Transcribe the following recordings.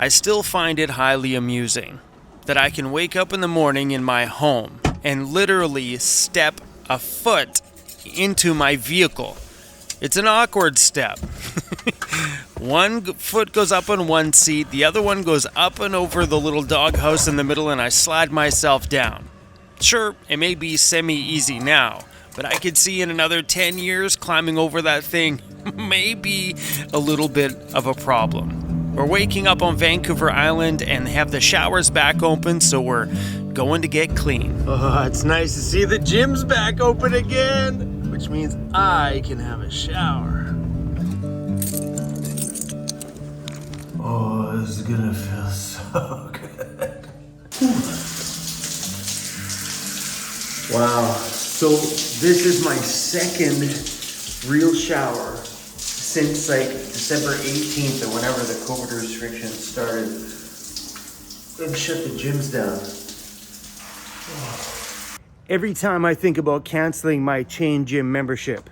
I still find it highly amusing that I can wake up in the morning in my home and literally step a foot into my vehicle. It's an awkward step. One foot goes up on one seat, the other one goes up and over the little doghouse in the middle, and I slide myself down. Sure, it may be semi-easy now, but I could see in another 10 years climbing over that thing may be a little bit of a problem. We're waking up on Vancouver Island and have the showers back open, so we're going to get clean. Oh, it's nice to see the gym's back open again, which means I can have a shower. Oh, this is gonna feel so good. Wow, so this is my second real shower since like December 18th or whenever the COVID restrictions started and shut the gyms down. Every time I think about canceling my chain gym membership,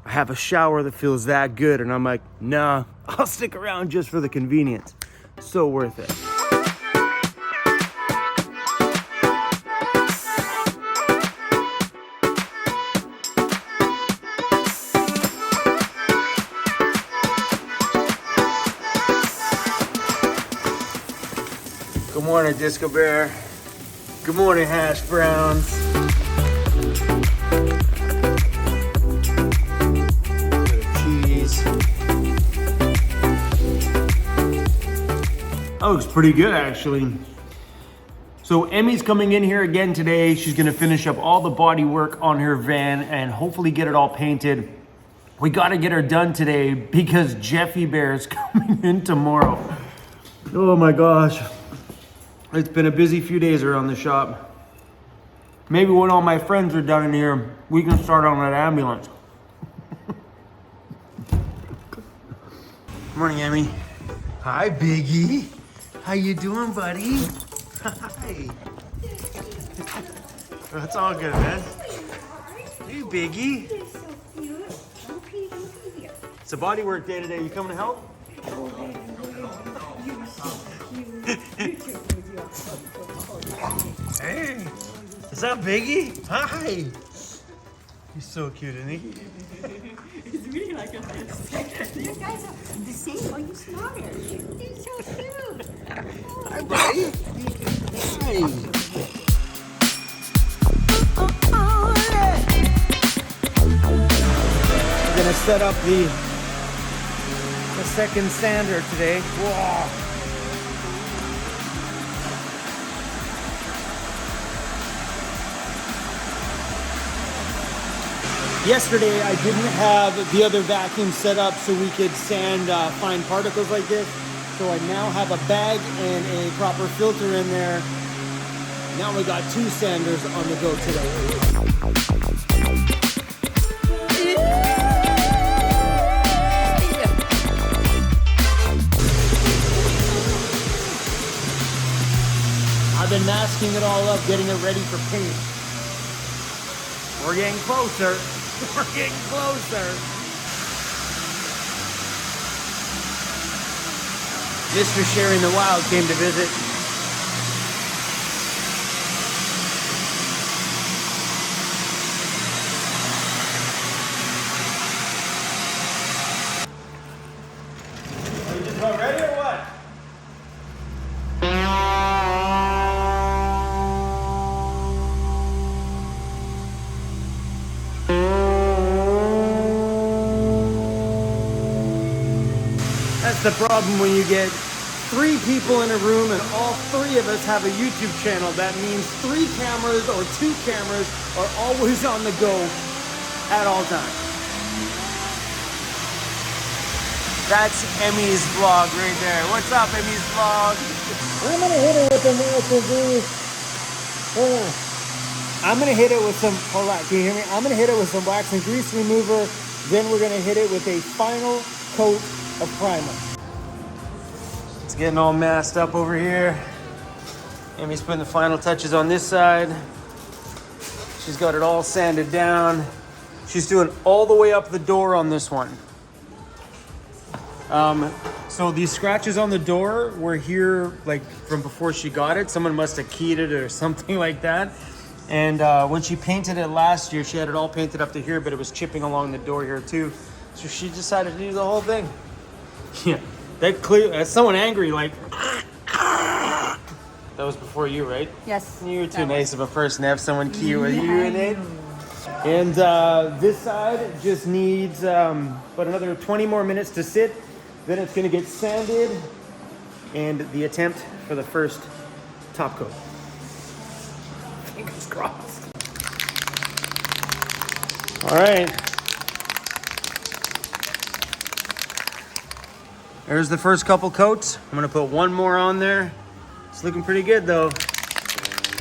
I have a shower that feels that good and I'm like, nah, I'll stick around just for the convenience. So worth it. Good morning, Disco Bear. Good morning, Hash Browns. Cheese. That looks pretty good, actually. So Emmy's coming in here again today. She's gonna finish up all the body work on her van and hopefully get it all painted. We gotta get her done today because Jeffy Bear is coming in tomorrow. Oh my gosh. It's been a busy few days around the shop. Maybe when all my friends are done in here, we can start on that ambulance. Good morning, Emmy. Hi, Biggie. How you doing, buddy? Hi. That's all good, man. Hey, Biggie. It's a body work day today. You coming to help? Hey, is that Biggie? Hi. He's so cute, isn't he? He's really like a fish. You guys are the same, or you smarter. He's so cute. Hi, buddy. Hi. We're gonna set up the second sander today. Whoa. Yesterday, I didn't have the other vacuum set up so we could sand fine particles like this. So I now have a bag and a proper filter in there. Now we got two sanders on the go today. I've been masking it all up, getting it ready for paint. We're getting closer. We're getting closer. Mr. Sharing the Wild came to visit. Are you just about ready or what? That's the problem when you get 3 people in a room and all 3 of us have a YouTube channel. That means 3 cameras or 2 cameras are always on the go at all times. That's Emmy's vlog right there. What's up, Emmy's vlog? I'm gonna hit it with some I'm gonna hit it with some, hold on, can you hear me? I'm gonna hit it with some wax and grease remover. Then we're gonna hit it with a final coat of primer. It's getting all masked up over here. Amy's putting the final touches on this side. She's got it all sanded down. She's doing all the way up the door on this one. So these scratches on the door were here like from before she got it. Someone must have keyed it or something like that. And when she painted it last year, she had it all painted up to here, but it was chipping along the door here too. So she decided to do the whole thing. Yeah, that's someone angry, like. That was before you, right? Yes. You were too nice of a person to have someone key with you in it. And this side just needs but another 20 more minutes to sit. Then it's going to get sanded and the attempt for the first top coat. Fingers crossed. All right. There's the first couple coats. I'm going to put one more on there. It's looking pretty good though.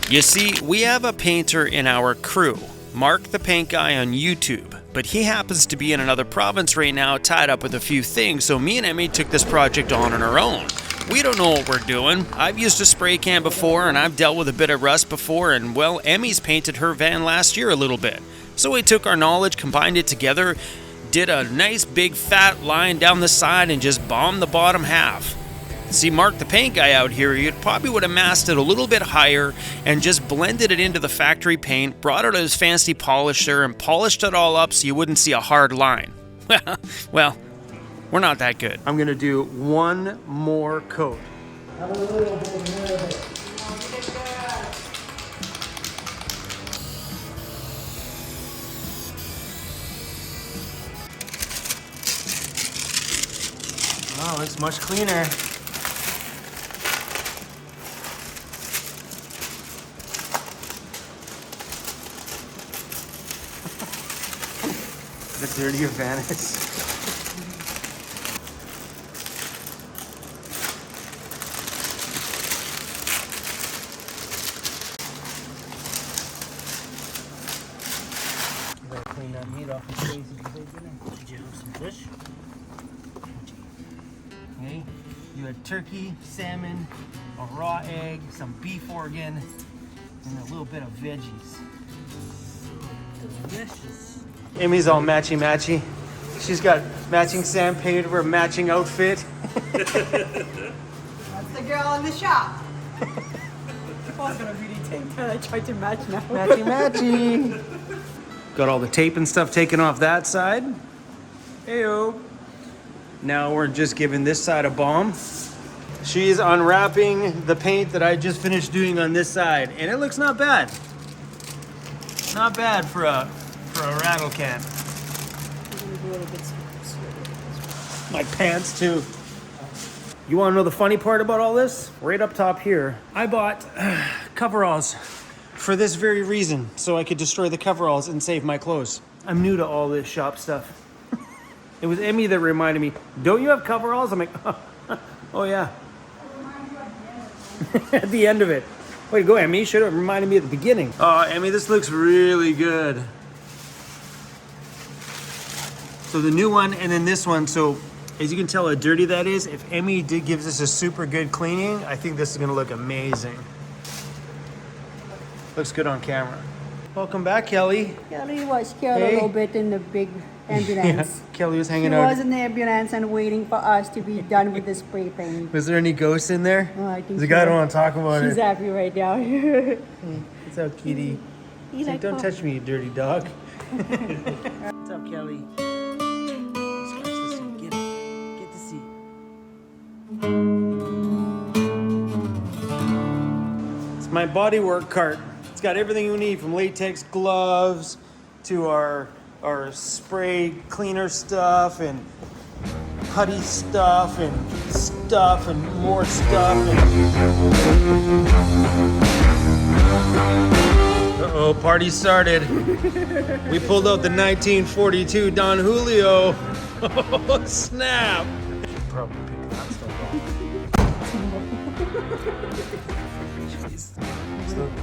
You see, we have a painter in our crew, Mark the Paint Guy on YouTube, but he happens to be in another province right now, tied up with a few things, so me and Emmy took this project on our own. We don't know what we're doing. I've used a spray can before, and I've dealt with a bit of rust before, and well, Emmy's painted her van last year a little bit. So we took our knowledge, combined it together, did a nice big fat line down the side, and just bombed the bottom half. See, Mark the Paint Guy out here, he probably would have masked it a little bit higher and just blended it into the factory paint, brought out his fancy polisher and polished it all up so you wouldn't see a hard line. Well, we're not that good. I'm gonna do one more coat. Oh, it's much cleaner. The dirtier van is. You gotta clean that meat off your face. Did you have some fish? Okay. You had turkey, salmon, a raw egg, some beef organ, and a little bit of veggies. Delicious. Amy's all matchy-matchy. She's got matching sandpaper, matching outfit. That's the girl in the shop. I was gonna really think that I tried to match now. Matchy-matchy. Got all the tape and stuff taken off that side. Heyo. Now we're just giving this side a bomb. She's unwrapping the paint that I just finished doing on this side, and it looks not bad. Not bad for a rattle can. My pants too. You want to know the funny part about all this? Right up top here, I bought coveralls for this very reason, so I could destroy the coveralls and save my clothes. I'm new to all this shop stuff. It was Emmy that reminded me, don't you have coveralls? I'm like, oh yeah. At the end of it. Way to go, Emmy. You should have reminded me at the beginning. Oh, Emmy, this looks really good. So the new one and then this one. So as you can tell how dirty that is. If Emmy gives this a super good cleaning, I think this is gonna look amazing. Looks good on camera. Welcome back, Kelly. Kelly was scared a little bit in the big ambulance. Yeah, Kelly was hanging She out. was in the ambulance and waiting for us to be done with the spray paint. Was there any ghosts in there? Oh, I think The guy don't want to talk about She's it. happy right now. What's up, kitty? He's Like, don't "Oh." touch me, you dirty dog. What's up, Kelly? Scratch the seat. Get it. Get the seat. It's my bodywork cart. It's got everything you need, from latex gloves to our spray cleaner stuff and putty stuff and more stuff. Uh-oh, party started. We pulled out the 1942 Don Julio. Oh, snap. Should probably pick that stuff up.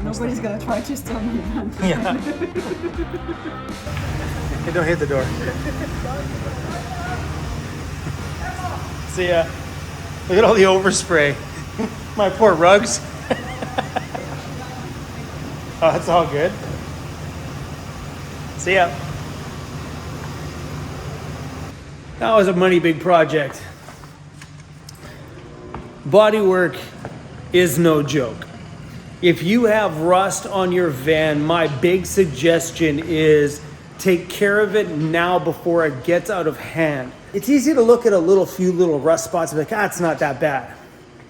Nobody's gonna try to steal my gun. Yeah. Hey, don't hit the door. See ya. Look at all the overspray. My poor rugs. Oh, that's all good. See ya. That was a money big project. Bodywork is no joke. If you have rust on your van, my big suggestion is take care of it now before it gets out of hand. It's easy to look at few little rust spots and be like, it's not that bad.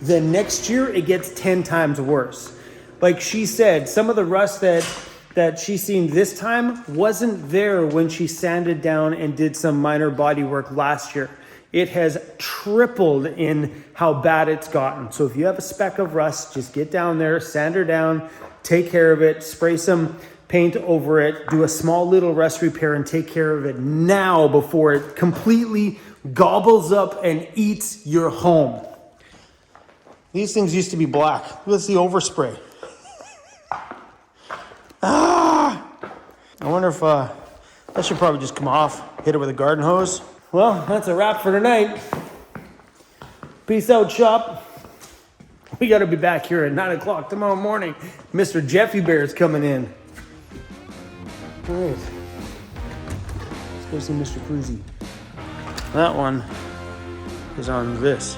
Then next year it gets 10 times worse. Like she said, some of the rust that she's seen this time wasn't there when she sanded down and did some minor body work last year. It has tripled in how bad it's gotten. So if you have a speck of rust, just get down there, sand her down, take care of it, spray some paint over it, do a small little rust repair and take care of it now before it completely gobbles up and eats your home. These things used to be black. Let's see overspray. I wonder if that should probably just come off. Hit it with a garden hose. Well, that's a wrap for tonight. Peace out, shop. We got to be back here at 9 o'clock tomorrow morning. Mr. Jeffy Bear's coming in. All right. Let's go see Mr. CRUZ. That one is on this.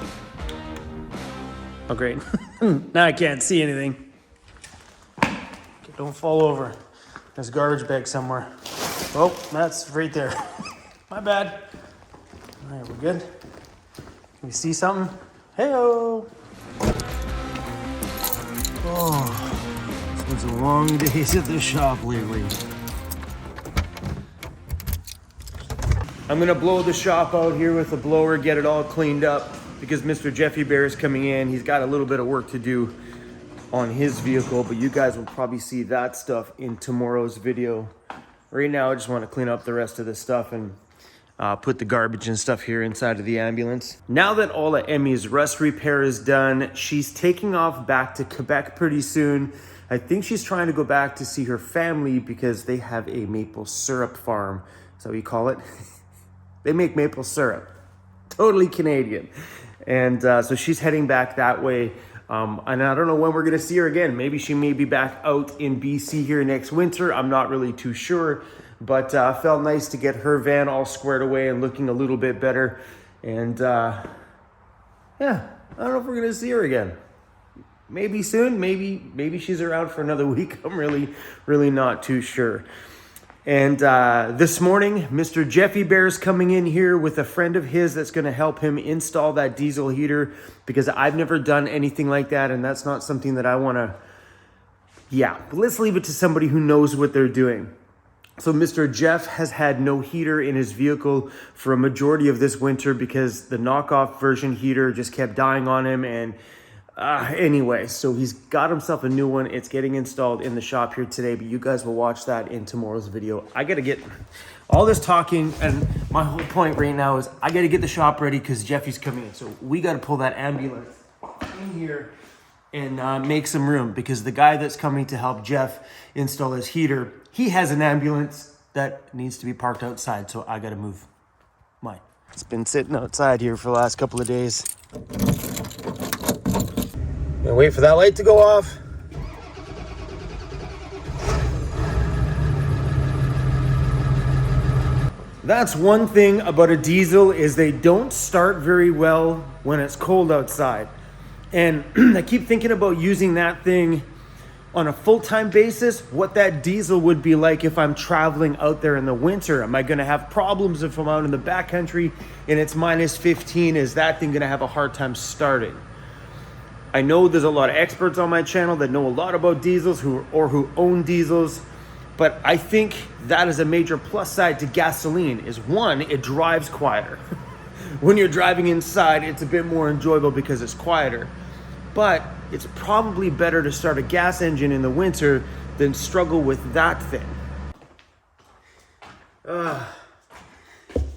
Oh, great. Now I can't see anything. Okay, don't fall over. There's a garbage bag somewhere. Oh, that's right there. My bad. All right, we're good. Can we see something? Hey-o! Oh, it's been some long days at the shop lately. I'm gonna blow the shop out here with a blower, get it all cleaned up because Mr. Jeffy Bear is coming in. He's got a little bit of work to do on his vehicle, but you guys will probably see that stuff in tomorrow's video. Right now, I just want to clean up the rest of this stuff and put the garbage and stuff here inside of the ambulance. Now that all of Emmy's rust repair is done, she's taking off back to Quebec pretty soon. I think she's trying to go back to see her family because they have a maple syrup farm. Is that what you call it? They make maple syrup. Totally Canadian. And so she's heading back that way. And I don't know when we're going to see her again. Maybe she may be back out in BC here next winter. I'm not really too sure. But felt nice to get her van all squared away and looking a little bit better. And yeah, I don't know if we're going to see her again. Maybe soon. Maybe she's around for another week. I'm really not too sure. And this morning, Mr. Jeffy Bear's coming in here with a friend of his that's going to help him install that diesel heater because I've never done anything like that, and that's not something that I want to... Yeah, but let's leave it to somebody who knows what they're doing. So Mr. Jeff has had no heater in his vehicle for a majority of this winter because the knockoff version heater just kept dying on him. And anyway, so he's got himself a new one. It's getting installed in the shop here today, but you guys will watch that in tomorrow's video. I got to get all this talking, and my whole point right now is I got to get the shop ready because Jeffy's coming in. So we got to pull that ambulance in here and make some room because the guy that's coming to help Jeff install his heater, he has an ambulance that needs to be parked outside, so I gotta move mine. It's been sitting outside here for the last couple of days. Gonna wait for that light to go off. That's one thing about a diesel is they don't start very well when it's cold outside. And I keep thinking about using that thing on a full-time basis, what that diesel would be like if I'm traveling out there in the winter. Am I going to have problems if I'm out in the backcountry and it's minus 15? Is that thing going to have a hard time starting? I know there's a lot of experts on my channel that know a lot about diesels who own diesels, but I think that is a major plus side to gasoline is one, it drives quieter. When you're driving inside, it's a bit more enjoyable because it's quieter. But it's probably better to start a gas engine in the winter than struggle with that thing.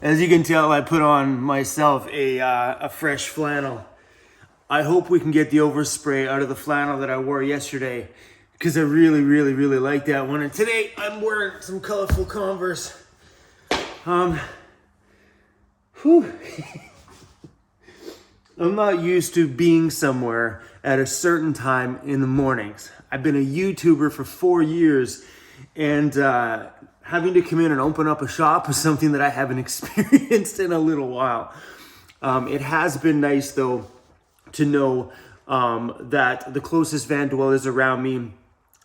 As you can tell, I put on myself a fresh flannel. I hope we can get the overspray out of the flannel that I wore yesterday because I really like that one. And today I'm wearing some colorful Converse. I'm not used to being somewhere at a certain time in the mornings. I've been a YouTuber for 4 years, and having to come in and open up a shop is something that I haven't experienced in a little while. It has been nice though to know that the closest van dwellers around me,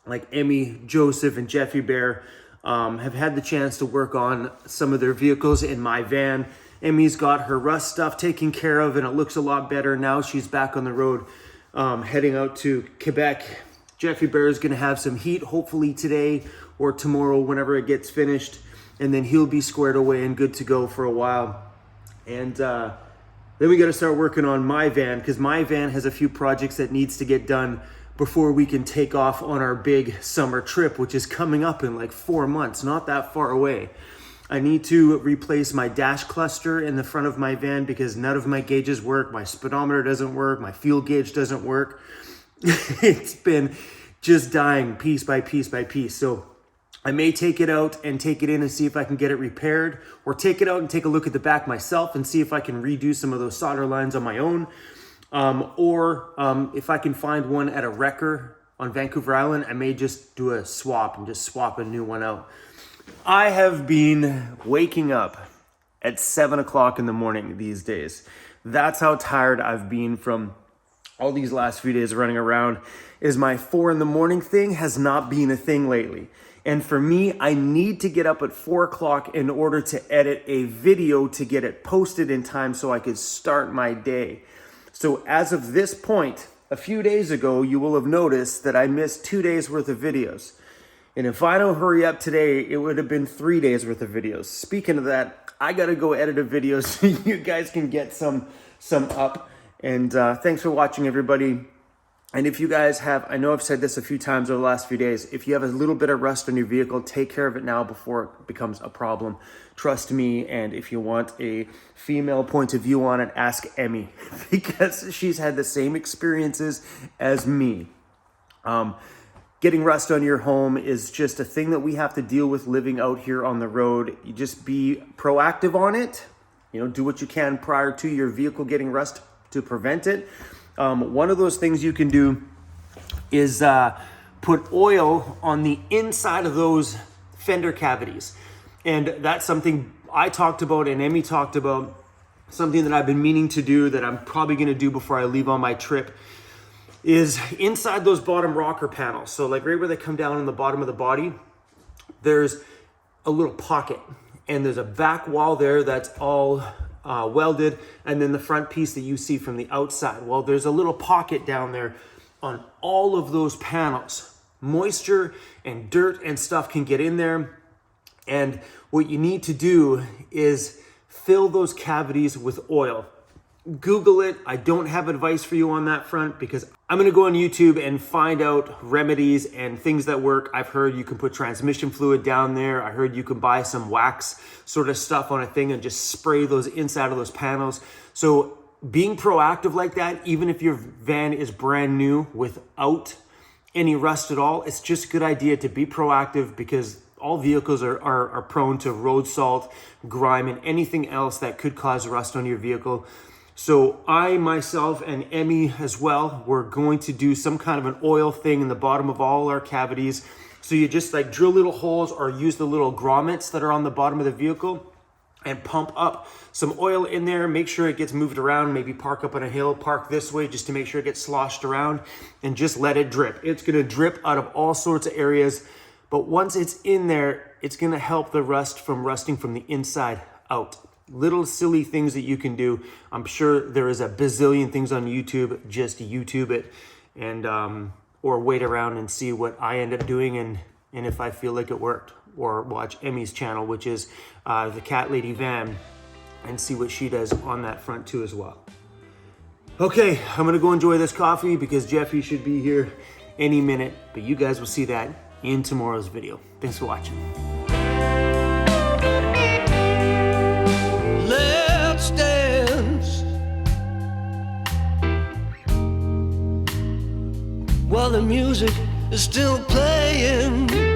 like Emmy, Joseph, and Jeffy Bear, have had the chance to work on some of their vehicles in my van. Emmy's got her rust stuff taken care of and it looks a lot better. Now she's back on the road, heading out to Quebec. Jeffy Bear is gonna have some heat, hopefully today or tomorrow whenever it gets finished. And then he'll be squared away and good to go for a while. And then we gotta start working on my van, because my van has a few projects that needs to get done before we can take off on our big summer trip, which is coming up in like 4 months, not that far away. I need to replace my dash cluster in the front of my van because none of my gauges work. My speedometer doesn't work. My fuel gauge doesn't work. It's been just dying piece by piece by piece. So I may take it out and take it in and see if I can get it repaired, or take it out and take a look at the back myself and see if I can redo some of those solder lines on my own. Or if I can find one at a wrecker on Vancouver Island, I may just do a swap and just swap a new one out. I have been waking up at 7 o'clock in the morning these days. That's how tired I've been from all these last few days running around. Is my 4 in the morning thing has not been a thing lately. And for me, I need to get up at 4 o'clock in order to edit a video to get it posted in time so I could start my day. So as of this point, a few days ago, you will have noticed that I missed 2 days worth of videos. And if I don't hurry up today, it would have been 3 days worth of videos. Speaking of that, I gotta go edit a video so you guys can get some up. And thanks for watching, everybody. And if you guys have, I know I've said this a few times over the last few days, if you have a little bit of rust on your vehicle, take care of it now before it becomes a problem. Trust me, and if you want a female point of view on it, ask Emmy, because she's had the same experiences as me. Getting rust on your home is just a thing that we have to deal with living out here on the road. You just be proactive on it. You know, do what you can prior to your vehicle getting rust to prevent it. One of those things you can do is put oil on the inside of those fender cavities. And that's something I talked about and Emmy talked about, something that I've been meaning to do that I'm probably gonna do before I leave on my trip, is inside those bottom rocker panels. So like right where they come down on the bottom of the body, there's a little pocket and there's a back wall there that's all welded, and then the front piece that you see from the outside. Well, there's a little pocket down there on all of those panels. Moisture and dirt and stuff can get in there. And what you need to do is fill those cavities with oil. Google it. I don't have advice for you on that front because I'm going to go on YouTube and find out remedies and things that work. I've heard you can put transmission fluid down there. I heard you can buy some wax sort of stuff on a thing and just spray those inside of those panels. So being proactive like that, even if your van is brand new without any rust at all, it's just a good idea to be proactive because all vehicles are prone to road salt, grime, and anything else that could cause rust on your vehicle. So I, myself, and Emmy as well, we're going to do some kind of an oil thing in the bottom of all our cavities. So you just like drill little holes or use the little grommets that are on the bottom of the vehicle and pump up some oil in there. Make sure it gets moved around, maybe park up on a hill, park this way just to make sure it gets sloshed around, and just let it drip. It's gonna drip out of all sorts of areas, but once it's in there, it's gonna help the rust from rusting from the inside out. Little silly things that you can do. I'm sure there is a bazillion things on YouTube. Just YouTube it and or wait around and see what I end up doing and if I feel like it worked. Or watch Emmy's channel, which is the Cat Lady Van, and see what she does on that front too as well. Okay, I'm gonna go enjoy this coffee because Jeffy should be here any minute, but you guys will see that in tomorrow's video. Thanks for watching. Let's dance while the music is still playing.